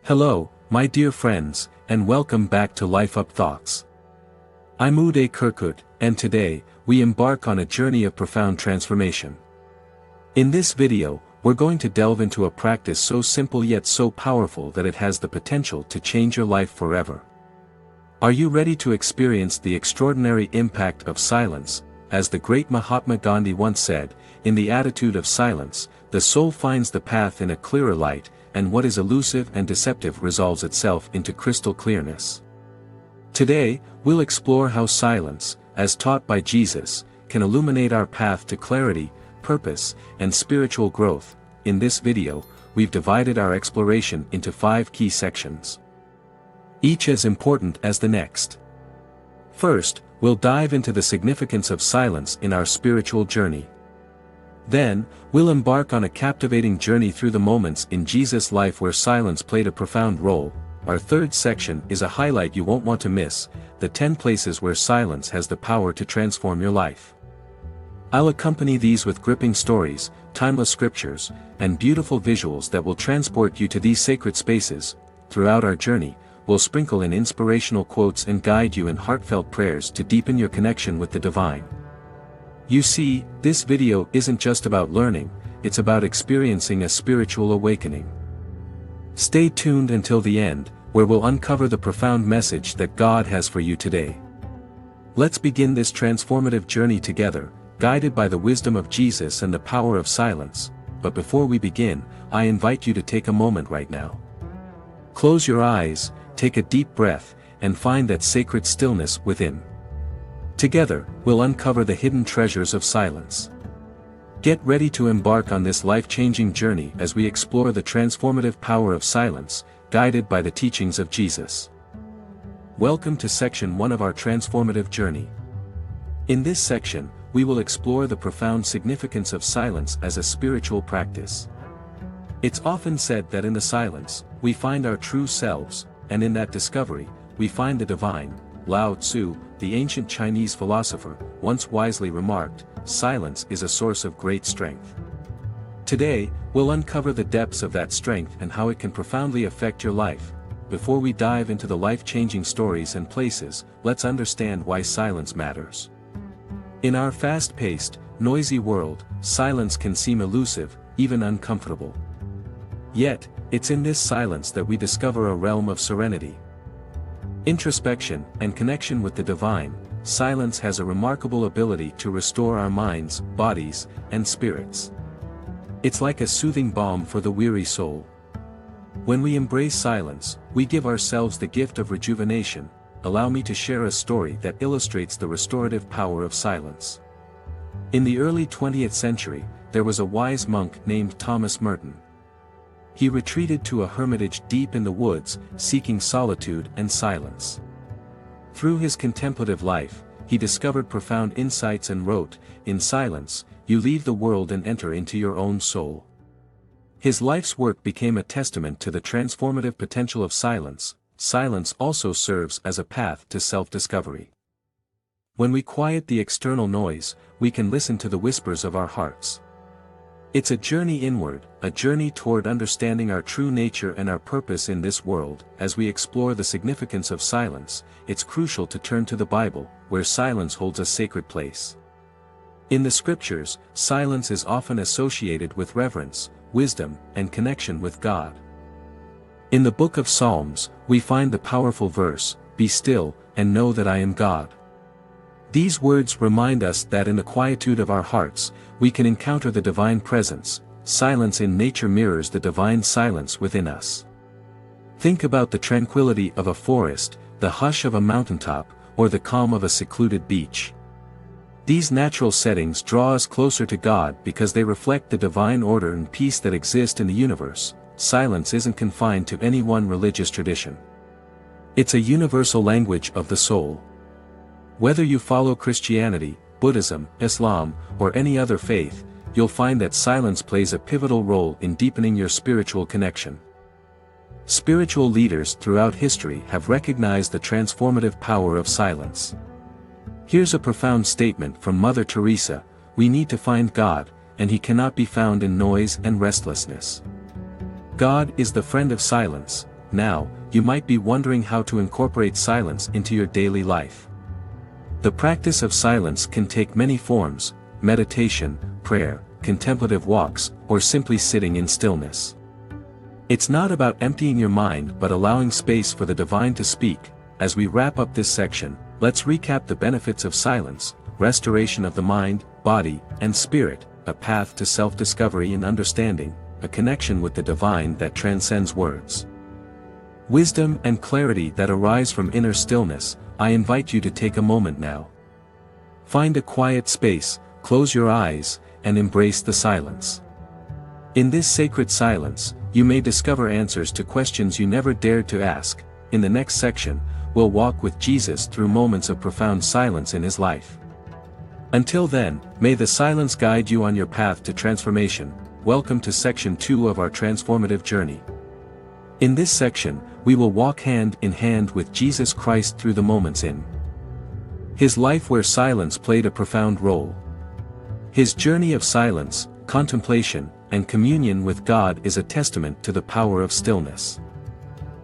Hello, my dear friends, and welcome back to LifeUp Thoughts. I'm Uday Kirkut, and today, we embark on a journey of profound transformation. In this video, we're going to delve into a practice so simple yet so powerful that it has the potential to change your life forever. Are you ready to experience the extraordinary impact of silence? As the great Mahatma Gandhi once said, in the attitude of silence, the soul finds the path in a clearer light, and what is elusive and deceptive resolves itself into crystal clearness. Today, we'll explore how silence, as taught by Jesus, can illuminate our path to clarity, purpose, and spiritual growth. In this video, we've divided our exploration into 5 key sections, each as important as the next. First, we'll dive into the significance of silence in our spiritual journey. Then, we'll embark on a captivating journey through the moments in Jesus' life where silence played a profound role. Our third section is a highlight you won't want to miss, the 10 places where silence has the power to transform your life. I'll accompany these with gripping stories, timeless scriptures, and beautiful visuals that will transport you to these sacred spaces. Throughout our journey, we'll sprinkle in inspirational quotes and guide you in heartfelt prayers to deepen your connection with the divine. You see, this video isn't just about learning, it's about experiencing a spiritual awakening. Stay tuned until the end, where we'll uncover the profound message that God has for you today. Let's begin this transformative journey together, guided by the wisdom of Jesus and the power of silence. But before we begin, I invite you to take a moment right now. Close your eyes, take a deep breath, and find that sacred stillness within. Together, we'll uncover the hidden treasures of silence. Get ready to embark on this life-changing journey as we explore the transformative power of silence, guided by the teachings of Jesus. Welcome to section 1 of our transformative journey. In this section, we will explore the profound significance of silence as a spiritual practice. It's often said that in the silence, we find our true selves, and in that discovery, we find the divine. Lao Tzu, the ancient Chinese philosopher, once wisely remarked, "Silence is a source of great strength." Today, we'll uncover the depths of that strength and how it can profoundly affect your life. Before we dive into the life-changing stories and places, let's understand why silence matters. In our fast-paced, noisy world, silence can seem elusive, even uncomfortable. Yet, it's in this silence that we discover a realm of serenity, introspection, and connection with the divine. Silence has a remarkable ability to restore our minds, bodies, and spirits. It's like a soothing balm for the weary soul. When we embrace silence, we give ourselves the gift of rejuvenation. Allow me to share a story that illustrates the restorative power of silence. In the early 20th century, there was a wise monk named Thomas Merton. He retreated to a hermitage deep in the woods, seeking solitude and silence. Through his contemplative life, he discovered profound insights and wrote, "In silence, you leave the world and enter into your own soul." His life's work became a testament to the transformative potential of silence. Silence also serves as a path to self-discovery. When we quiet the external noise, we can listen to the whispers of our hearts. It's a journey inward, a journey toward understanding our true nature and our purpose in this world. As we explore the significance of silence, it's crucial to turn to the Bible, where silence holds a sacred place. In the scriptures, silence is often associated with reverence, wisdom, and connection with God. In the book of Psalms, we find the powerful verse, "Be still, and know that I am God." These words remind us that in the quietude of our hearts, we can encounter the divine presence. Silence in nature mirrors the divine silence within us. Think about the tranquility of a forest, the hush of a mountaintop, or the calm of a secluded beach. These natural settings draw us closer to God because they reflect the divine order and peace that exist in the universe. Silence isn't confined to any one religious tradition. It's a universal language of the soul. Whether you follow Christianity, Buddhism, Islam, or any other faith, you'll find that silence plays a pivotal role in deepening your spiritual connection. Spiritual leaders throughout history have recognized the transformative power of silence. Here's a profound statement from Mother Teresa: "We need to find God, and He cannot be found in noise and restlessness. God is the friend of silence, Now, you might be wondering how to incorporate silence into your daily life. The practice of silence can take many forms: meditation, prayer, contemplative walks, or simply sitting in stillness. It's not about emptying your mind but allowing space for the divine to speak. As we wrap up this section, let's recap the benefits of silence: restoration of the mind, body, and spirit, a path to self-discovery and understanding, a connection with the divine that transcends words. Wisdom and clarity that arise from inner stillness. I invite you to take a moment now. Find a quiet space, close your eyes, and embrace the silence. In this sacred silence, you may discover answers to questions you never dared to ask. In the next section, we'll walk with Jesus through moments of profound silence in his life. Until then, may the silence guide you on your path to transformation. Welcome to section 2 of our transformative journey. In this section, we will walk hand in hand with Jesus Christ through the moments in his life where silence played a profound role. His journey of silence, contemplation, and communion with God is a testament to the power of stillness.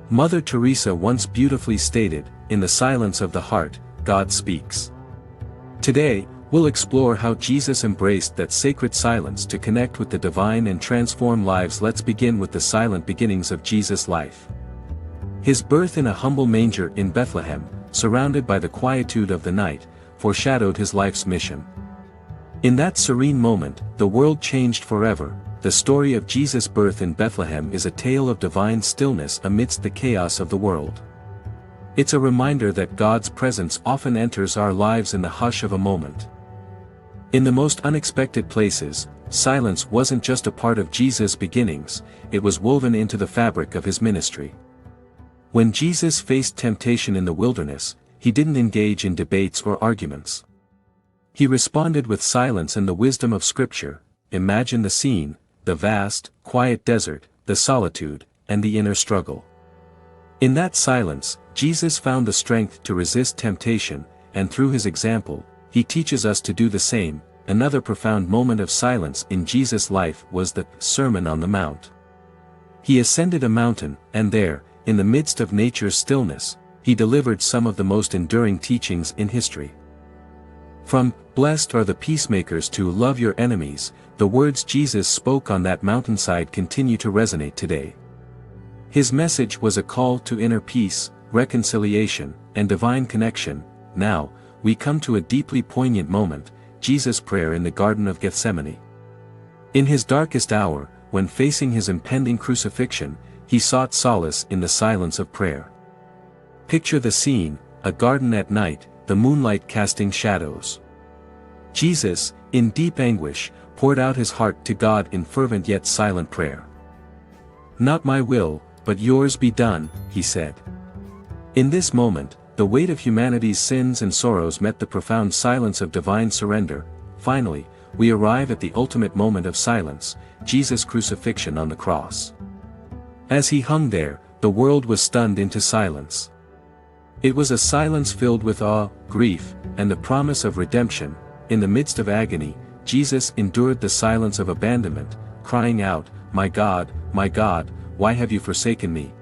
Mother Teresa once beautifully stated, "In the silence of the heart, God speaks." Today, we'll explore how Jesus embraced that sacred silence to connect with the divine and transform lives. Let's begin with the silent beginnings of Jesus' life. His birth in a humble manger in Bethlehem, surrounded by the quietude of the night, foreshadowed his life's mission. In that serene moment, the world changed forever. The story of Jesus' birth in Bethlehem is a tale of divine stillness amidst the chaos of the world. It's a reminder that God's presence often enters our lives in the hush of a moment. In the most unexpected places, silence wasn't just a part of Jesus' beginnings, it was woven into the fabric of his ministry. When Jesus faced temptation in the wilderness, he didn't engage in debates or arguments. He responded with silence and the wisdom of Scripture. Imagine the scene: the vast, quiet desert, the solitude, and the inner struggle. In that silence, Jesus found the strength to resist temptation, and through his example, he teaches us to do the same. Another profound moment of silence in Jesus' life was the Sermon on the Mount. He ascended a mountain, and there, in the midst of nature's stillness, he delivered some of the most enduring teachings in history. From "Blessed are the peacemakers" to "Love your enemies," the words Jesus spoke on that mountainside continue to resonate today. His message was a call to inner peace, reconciliation, and divine connection. Now, we come to a deeply poignant moment: Jesus' prayer in the Garden of Gethsemane. In his darkest hour, when facing his impending crucifixion, he sought solace in the silence of prayer. Picture the scene: a garden at night, the moonlight casting shadows. Jesus, in deep anguish, poured out his heart to God in fervent yet silent prayer. "Not my will, but yours be done," he said. In this moment, the weight of humanity's sins and sorrows met the profound silence of divine surrender. Finally, we arrive at the ultimate moment of silence: Jesus' crucifixion on the cross. As he hung there, the world was stunned into silence. It was a silence filled with awe, grief, and the promise of redemption. In the midst of agony, Jesus endured the silence of abandonment, crying out, my God, why have you forsaken me?"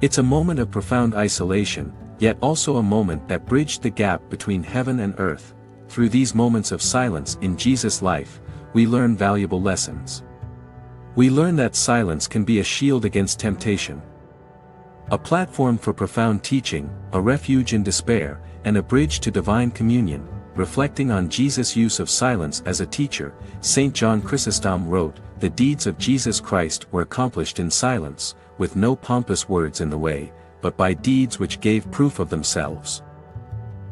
It's a moment of profound isolation, yet also a moment that bridged the gap between heaven and earth. Through these moments of silence in Jesus' life, we learn valuable lessons. We learn that silence can be a shield against temptation, a platform for profound teaching, a refuge in despair, and a bridge to divine communion. Reflecting on Jesus' use of silence as a teacher, St. John Chrysostom wrote, "The deeds of Jesus Christ were accomplished in silence, with no pompous words in the way, but by deeds which gave proof of themselves."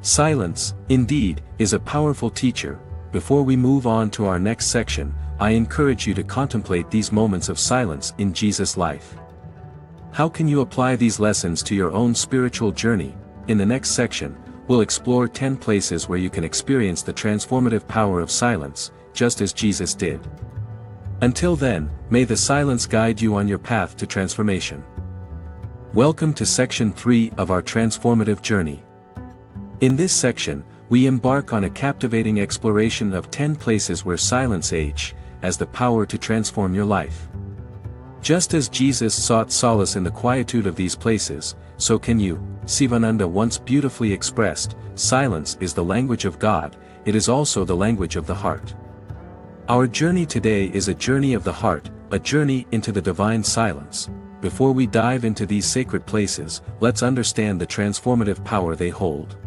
Silence, indeed, is a powerful teacher. Before we move on to our next section, I encourage you to contemplate these moments of silence in Jesus' life. How can you apply these lessons to your own spiritual journey? In the next section, we'll explore 10 places where you can experience the transformative power of silence, just as Jesus did. Until then, may the silence guide you on your path to transformation. Welcome to section 3 of our transformative journey. In this section, we embark on a captivating exploration of 10 places where silence has the power to transform your life. Just as Jesus sought solace in the quietude of these places, so can you. Sivananda once beautifully expressed, silence is the language of God, it is also the language of the heart. Our journey today is a journey of the heart, a journey into the divine silence. Before we dive into these sacred places, let's understand the transformative power they hold.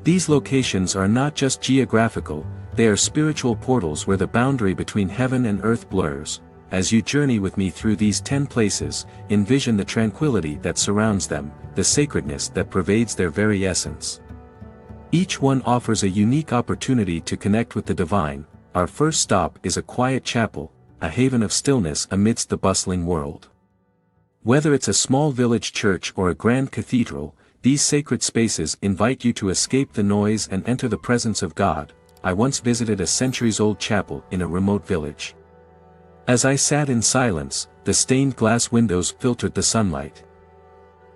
These locations are not just geographical, they are spiritual portals where the boundary between heaven and earth blurs. As you journey with me through these 10 places, envision the tranquility that surrounds them, the sacredness that pervades their very essence. Each one offers a unique opportunity to connect with the divine. Our first stop is a quiet chapel, a haven of stillness amidst the bustling world. Whether it's a small village church or a grand cathedral, these sacred spaces invite you to escape the noise and enter the presence of God. I once visited a centuries-old chapel in a remote village. As I sat in silence, the stained glass windows filtered the sunlight,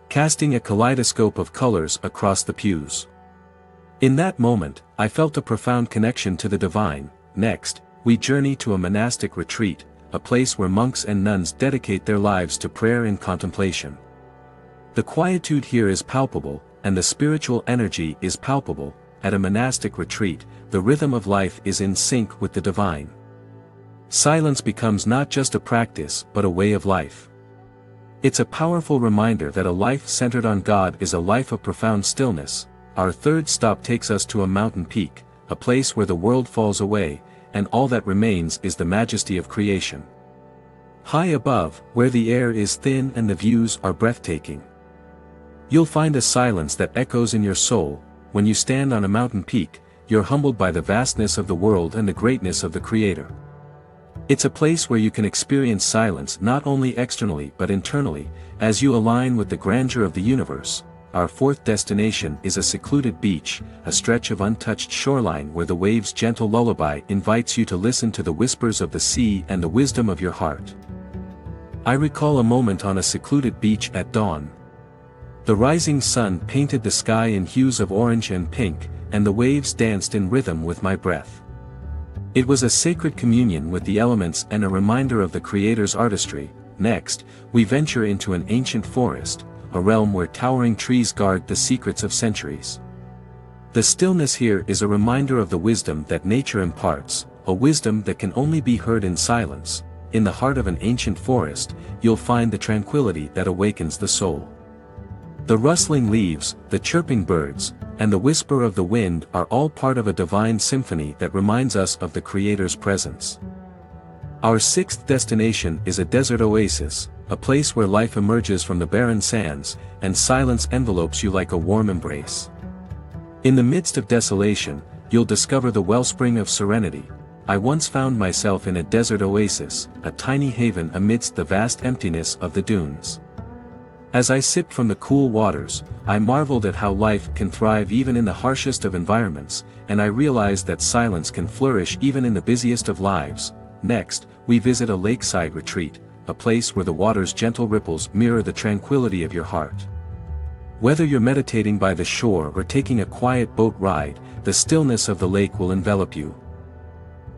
casting a kaleidoscope of colors across the pews. In that moment, I felt a profound connection to the divine. Next, we journey to a monastic retreat, a place where monks and nuns dedicate their lives to prayer and contemplation. The quietude here is palpable, and the spiritual energy is palpable. At a monastic retreat, the rhythm of life is in sync with the divine. Silence becomes not just a practice but a way of life. It's a powerful reminder that a life centered on God is a life of profound stillness. Our third stop takes us to a mountain peak, a place where the world falls away, and all that remains is the majesty of creation. High above, where the air is thin and the views are breathtaking, you'll find a silence that echoes in your soul. When you stand on a mountain peak, you're humbled by the vastness of the world and the greatness of the Creator. It's a place where you can experience silence not only externally but internally, as you align with the grandeur of the universe. Our fourth destination is a secluded beach, a stretch of untouched shoreline where the waves' gentle lullaby invites you to listen to the whispers of the sea and the wisdom of your heart. I recall a moment on a secluded beach at dawn. The rising sun painted the sky in hues of orange and pink, and the waves danced in rhythm with my breath. It was a sacred communion with the elements and a reminder of the Creator's artistry. Next, we venture into an ancient forest, a realm where towering trees guard the secrets of centuries. The stillness here is a reminder of the wisdom that nature imparts, a wisdom that can only be heard in silence. In the heart of an ancient forest, you'll find the tranquility that awakens the soul. The rustling leaves, the chirping birds, and the whisper of the wind are all part of a divine symphony that reminds us of the Creator's presence. Our sixth destination is a desert oasis, a place where life emerges from the barren sands, and silence envelopes you like a warm embrace. In the midst of desolation, you'll discover the wellspring of serenity. I once found myself in a desert oasis, a tiny haven amidst the vast emptiness of the dunes. As I sipped from the cool waters, I marveled at how life can thrive even in the harshest of environments, and I realized that silence can flourish even in the busiest of lives. Next, we visit a lakeside retreat, a place where the water's gentle ripples mirror the tranquility of your heart. Whether you're meditating by the shore or taking a quiet boat ride, the stillness of the lake will envelop you.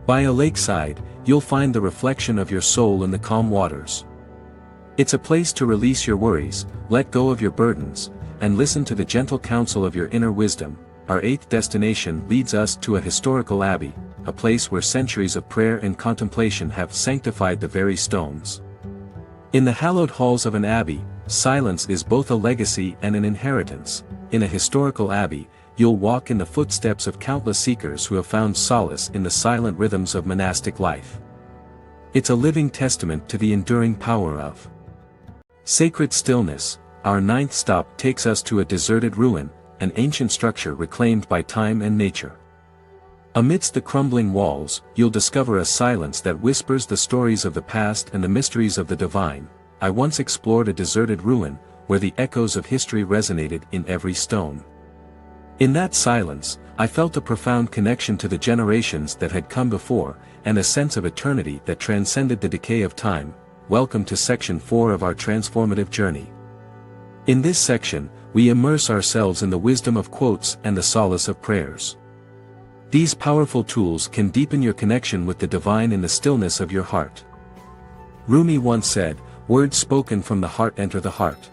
By a lakeside, you'll find the reflection of your soul in the calm waters. It's a place to release your worries, let go of your burdens, and listen to the gentle counsel of your inner wisdom. Our eighth destination leads us to a historical abbey, a place where centuries of prayer and contemplation have sanctified the very stones. In the hallowed halls of an abbey, silence is both a legacy and an inheritance. In a historical abbey, you'll walk in the footsteps of countless seekers who have found solace in the silent rhythms of monastic life. It's a living testament to the enduring power of sacred stillness. Our ninth stop takes us to a deserted ruin, an ancient structure reclaimed by time and nature. Amidst the crumbling walls, you'll discover a silence that whispers the stories of the past and the mysteries of the divine. I once explored a deserted ruin, where the echoes of history resonated in every stone. In that silence, I felt a profound connection to the generations that had come before, and a sense of eternity that transcended the decay of time. Welcome to section 4 of our transformative journey. In this section, we immerse ourselves in the wisdom of quotes and the solace of prayers. These powerful tools can deepen your connection with the divine in the stillness of your heart. Rumi once said, "Words spoken from the heart enter the heart."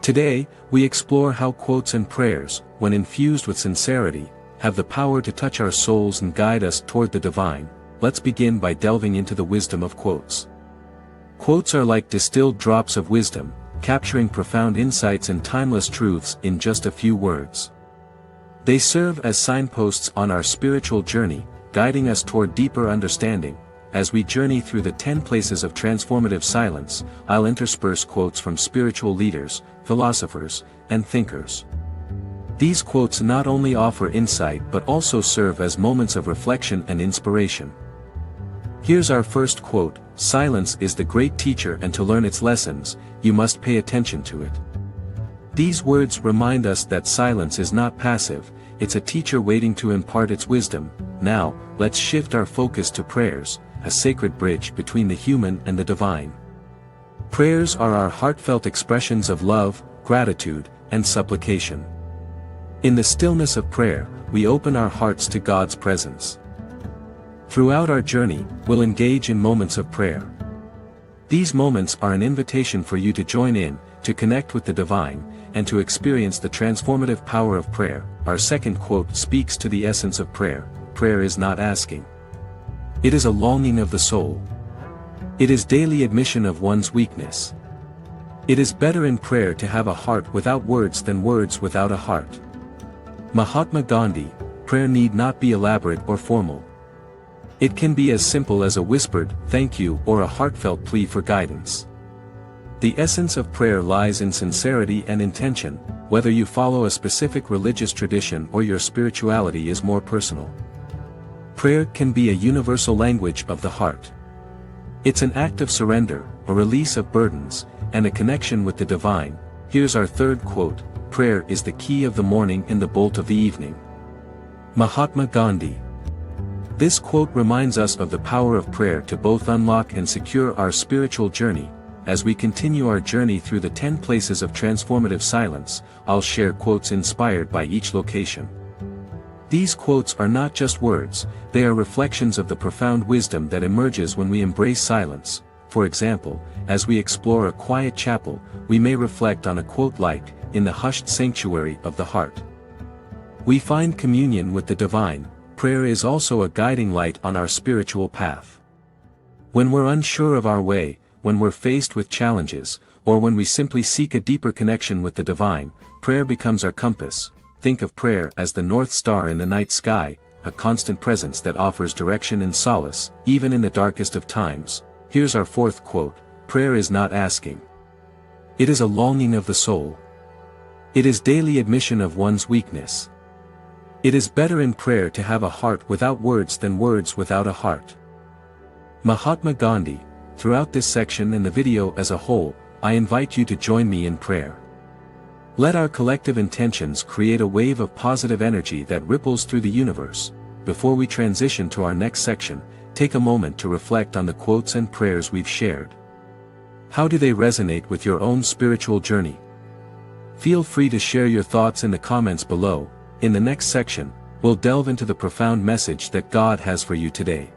Today, we explore how quotes and prayers, when infused with sincerity, have the power to touch our souls and guide us toward the divine. Let's begin by delving into the wisdom of quotes. Quotes are like distilled drops of wisdom, capturing profound insights and timeless truths in just a few words. They serve as signposts on our spiritual journey, guiding us toward deeper understanding. As we journey through the 10 places of transformative silence, I'll intersperse quotes from spiritual leaders, philosophers, and thinkers. These quotes not only offer insight but also serve as moments of reflection and inspiration. Here's our first quote: "Silence is the great teacher, and to learn its lessons, you must pay attention to it." These words remind us that silence is not passive, it's a teacher waiting to impart its wisdom. Now, let's shift our focus to prayers, a sacred bridge between the human and the divine. Prayers are our heartfelt expressions of love, gratitude, and supplication. In the stillness of prayer, we open our hearts to God's presence. Throughout our journey, we'll engage in moments of prayer. These moments are an invitation for you to join in, to connect with the divine, and to experience the transformative power of prayer. Our second quote speaks to the essence of prayer. Prayer is not asking. It is a longing of the soul. It is daily admission of one's weakness. It is better in prayer to have a heart without words than words without a heart. Mahatma Gandhi. Prayer need not be elaborate or formal. It can be as simple as a whispered "thank you" or a heartfelt plea for guidance. The essence of prayer lies in sincerity and intention, whether you follow a specific religious tradition or your spirituality is more personal. Prayer can be a universal language of the heart. It's an act of surrender, a release of burdens, and a connection with the divine. Here's our third quote: "Prayer is the key of the morning and the bolt of the evening." Mahatma Gandhi. This quote reminds us of the power of prayer to both unlock and secure our spiritual journey. As we continue our journey through the 10 places of transformative silence, I'll share quotes inspired by each location. These quotes are not just words, they are reflections of the profound wisdom that emerges when we embrace silence. For example, as we explore a quiet chapel, we may reflect on a quote like, "In the hushed sanctuary of the heart, we find communion with the divine." Prayer is also a guiding light on our spiritual path. When we're unsure of our way, when we're faced with challenges, or when we simply seek a deeper connection with the divine, prayer becomes our compass. Think of prayer as the North Star in the night sky, a constant presence that offers direction and solace, even in the darkest of times. Here's our fourth quote: "Prayer is not asking. It is a longing of the soul. It is daily admission of one's weakness. It is better in prayer to have a heart without words than words without a heart." Mahatma Gandhi. Throughout this section and the video as a whole, I invite you to join me in prayer. Let our collective intentions create a wave of positive energy that ripples through the universe. Before we transition to our next section, take a moment to reflect on the quotes and prayers we've shared. How do they resonate with your own spiritual journey? Feel free to share your thoughts in the comments below. In the next section, we'll delve into the profound message that God has for you today.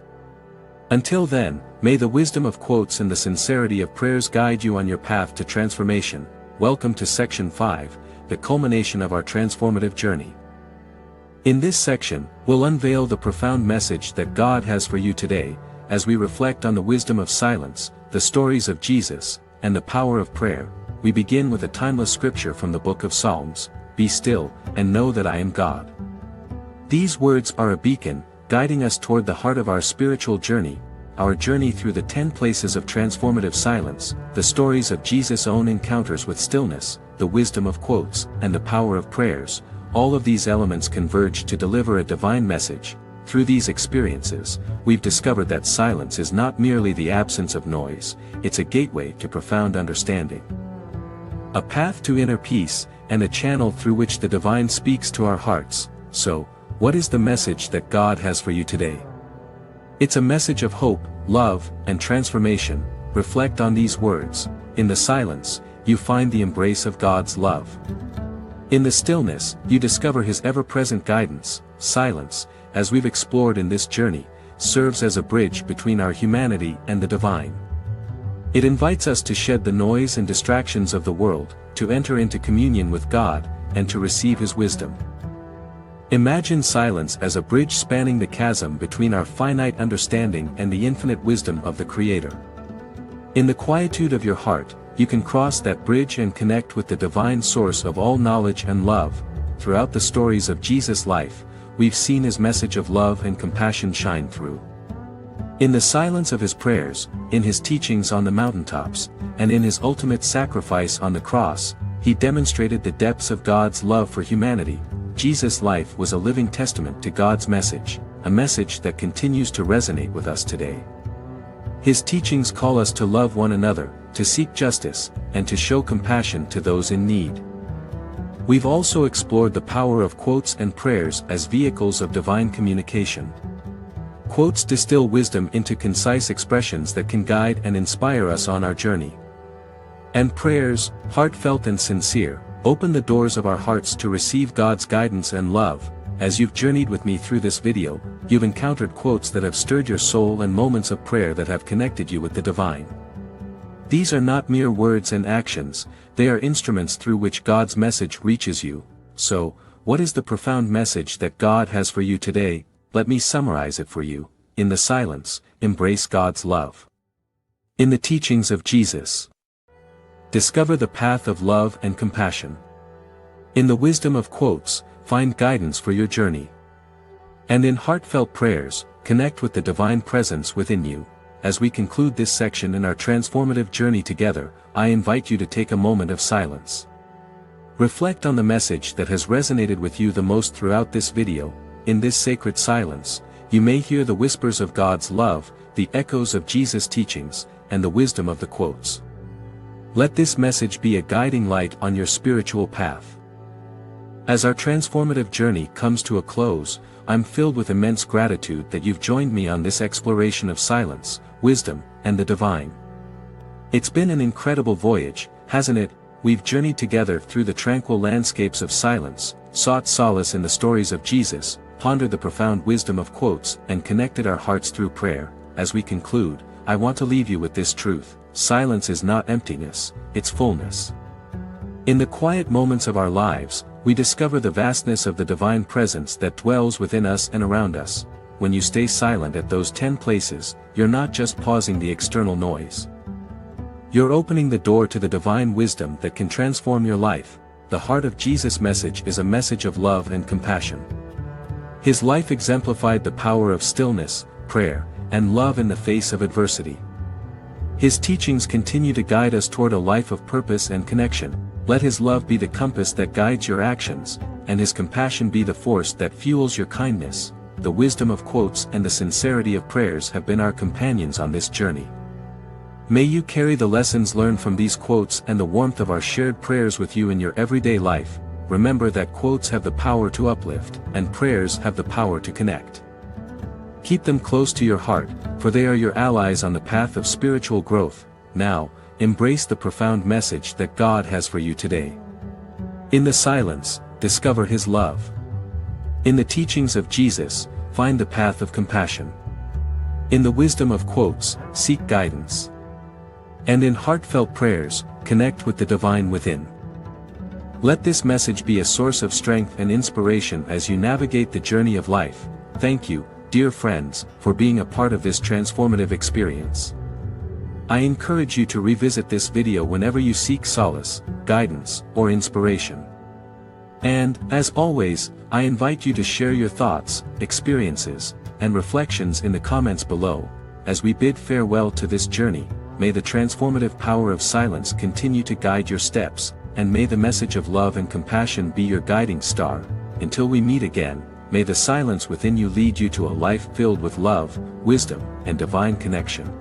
Until then, may the wisdom of quotes and the sincerity of prayers guide you on your path to transformation. Welcome to Section 5, the culmination of our transformative journey. In this section, we'll unveil the profound message that God has for you today, as we reflect on the wisdom of silence, the stories of Jesus, and the power of prayer. We begin with a timeless scripture from the book of Psalms: "Be still, and know that I am God." These words are a beacon, guiding us toward the heart of our spiritual journey, our journey through the 10 places of transformative silence, the stories of Jesus' own encounters with stillness, the wisdom of quotes, and the power of prayers. All of these elements converge to deliver a divine message. Through these experiences, we've discovered that silence is not merely the absence of noise, it's a gateway to profound understanding, a path to inner peace, and a channel through which the divine speaks to our hearts. So, what is the message that God has for you today? It's a message of hope, love, and transformation. Reflect on these words. In the silence, you find the embrace of God's love. In the stillness, you discover His ever-present guidance. Silence, as we've explored in this journey, serves as a bridge between our humanity and the divine. It invites us to shed the noise and distractions of the world, to enter into communion with God, and to receive His wisdom. Imagine silence as a bridge spanning the chasm between our finite understanding and the infinite wisdom of the Creator. In the quietude of your heart, you can cross that bridge and connect with the divine source of all knowledge and love. Throughout the stories of Jesus' life, we've seen His message of love and compassion shine through. In the silence of His prayers, in His teachings on the mountaintops, and in His ultimate sacrifice on the cross, He demonstrated the depths of God's love for humanity. Jesus' life was a living testament to God's message, a message that continues to resonate with us today. His teachings call us to love one another, to seek justice, and to show compassion to those in need. We've also explored the power of quotes and prayers as vehicles of divine communication. Quotes distill wisdom into concise expressions that can guide and inspire us on our journey. And prayers, heartfelt and sincere, open the doors of our hearts to receive God's guidance and love. As you've journeyed with me through this video, you've encountered quotes that have stirred your soul and moments of prayer that have connected you with the divine. These are not mere words and actions, they are instruments through which God's message reaches you. So, what is the profound message that God has for you today? Let me summarize it for you. In the silence, embrace God's love. In the teachings of Jesus, discover the path of love and compassion. In the wisdom of quotes, find guidance for your journey. And in heartfelt prayers, connect with the divine presence within you. As we conclude this section in our transformative journey together, I invite you to take a moment of silence. Reflect on the message that has resonated with you the most throughout this video. In this sacred silence, you may hear the whispers of God's love, the echoes of Jesus' teachings, and the wisdom of the quotes. Let this message be a guiding light on your spiritual path. As our transformative journey comes to a close, I'm filled with immense gratitude that you've joined me on this exploration of silence, wisdom, and the divine. It's been an incredible voyage, hasn't it? We've journeyed together through the tranquil landscapes of silence, sought solace in the stories of Jesus, pondered the profound wisdom of quotes, and connected our hearts through prayer. As we conclude, I want to leave you with this truth: silence is not emptiness, it's fullness. In the quiet moments of our lives, we discover the vastness of the divine presence that dwells within us and around us. When you stay silent at those 10 places, you're not just pausing the external noise. You're opening the door to the divine wisdom that can transform your life. The heart of Jesus' message is a message of love and compassion. His life exemplified the power of stillness, prayer, and love in the face of adversity. His teachings continue to guide us toward a life of purpose and connection. Let His love be the compass that guides your actions, and His compassion be the force that fuels your kindness. The wisdom of quotes and the sincerity of prayers have been our companions on this journey. May you carry the lessons learned from these quotes and the warmth of our shared prayers with you in your everyday life. Remember that quotes have the power to uplift, and prayers have the power to connect. Keep them close to your heart, for they are your allies on the path of spiritual growth. Now, embrace the profound message that God has for you today. In the silence, discover His love. In the teachings of Jesus, find the path of compassion. In the wisdom of quotes, seek guidance. And in heartfelt prayers, connect with the divine within. Let this message be a source of strength and inspiration as you navigate the journey of life. Thank you, dear friends, for being a part of this transformative experience. I encourage you to revisit this video whenever you seek solace, guidance, or inspiration. And, as always, I invite you to share your thoughts, experiences, and reflections in the comments below. As we bid farewell to this journey, may the transformative power of silence continue to guide your steps, and may the message of love and compassion be your guiding star. Until we meet again, may the silence within you lead you to a life filled with love, wisdom, and divine connection.